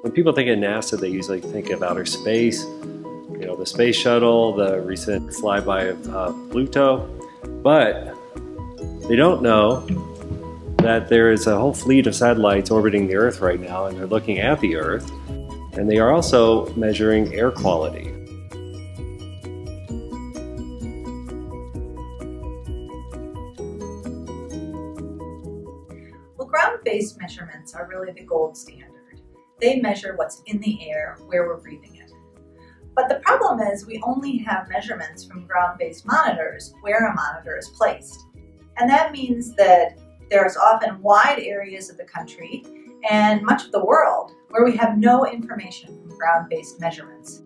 When people think of NASA, they usually think of outer space, you know, the space shuttle, the recent flyby of Pluto, but they don't know that there is a whole fleet of satellites orbiting the Earth right now, and they're looking at the Earth, and they are also measuring air quality. Well, ground-based measurements are really the gold standard. They measure what's in the air, where we're breathing it. But the problem is we only have measurements from ground-based monitors where a monitor is placed. And that means that there's often wide areas of the country and much of the world where we have no information from ground-based measurements.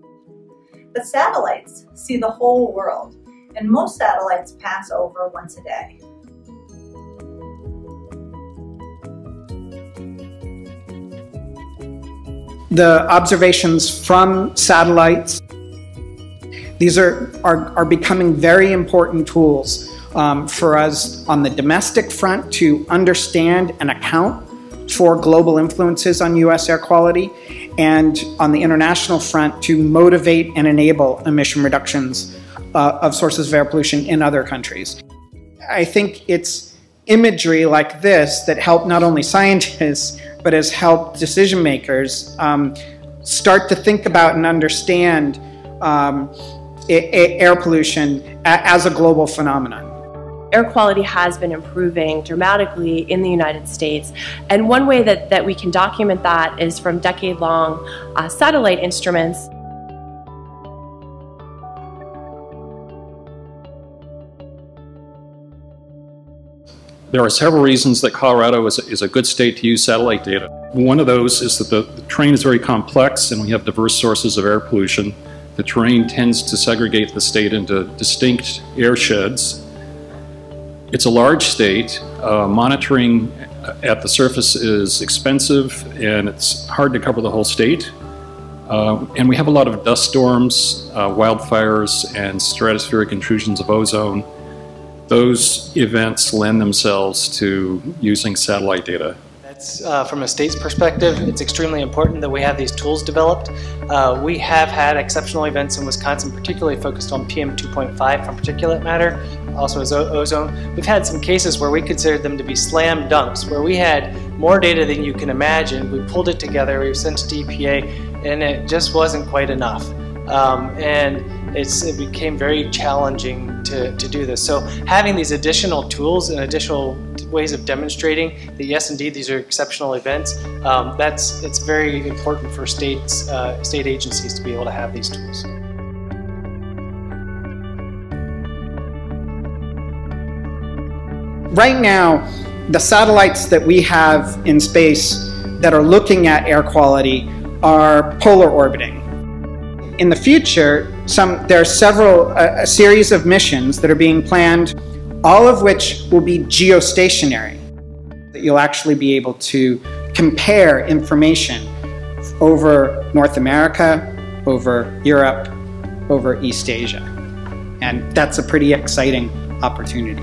But satellites see the whole world, and most satellites pass over once a day. The observations from satellites, these are becoming very important tools for us on the domestic front to understand and account for global influences on U.S. air quality, and on the international front to motivate and enable emission reductions of sources of air pollution in other countries. I think it's imagery like this that help not only scientists, but has helped decision makers start to think about and understand air pollution as a global phenomenon. Air quality has been improving dramatically in the United States, and one way that we can document that is from decade-long satellite instruments. There are several reasons that Colorado is a good state to use satellite data. One of those is that the terrain is very complex and we have diverse sources of air pollution. The terrain tends to segregate the state into distinct airsheds. It's a large state. Monitoring at the surface is expensive and it's hard to cover the whole state. And we have a lot of dust storms, wildfires, and stratospheric intrusions of ozone. Those events lend themselves to using satellite data. That's, from a state's perspective, it's extremely important that we have these tools developed. We have had exceptional events in Wisconsin, particularly focused on PM 2.5 from particulate matter, also as ozone. We've had some cases where we considered them to be slam dunks, where we had more data than you can imagine. We pulled it together, we sent it to EPA, and it just wasn't quite enough. And it became very challenging to do this. So having these additional tools and additional ways of demonstrating that yes, indeed, these are exceptional events, it's very important for state agencies to be able to have these tools. Right now, the satellites that we have in space that are looking at air quality are polar orbiting. In the future, there are a series of missions that are being planned, all of which will be geostationary. That you'll actually be able to compare information over North America, over Europe, over East Asia. And that's a pretty exciting opportunity.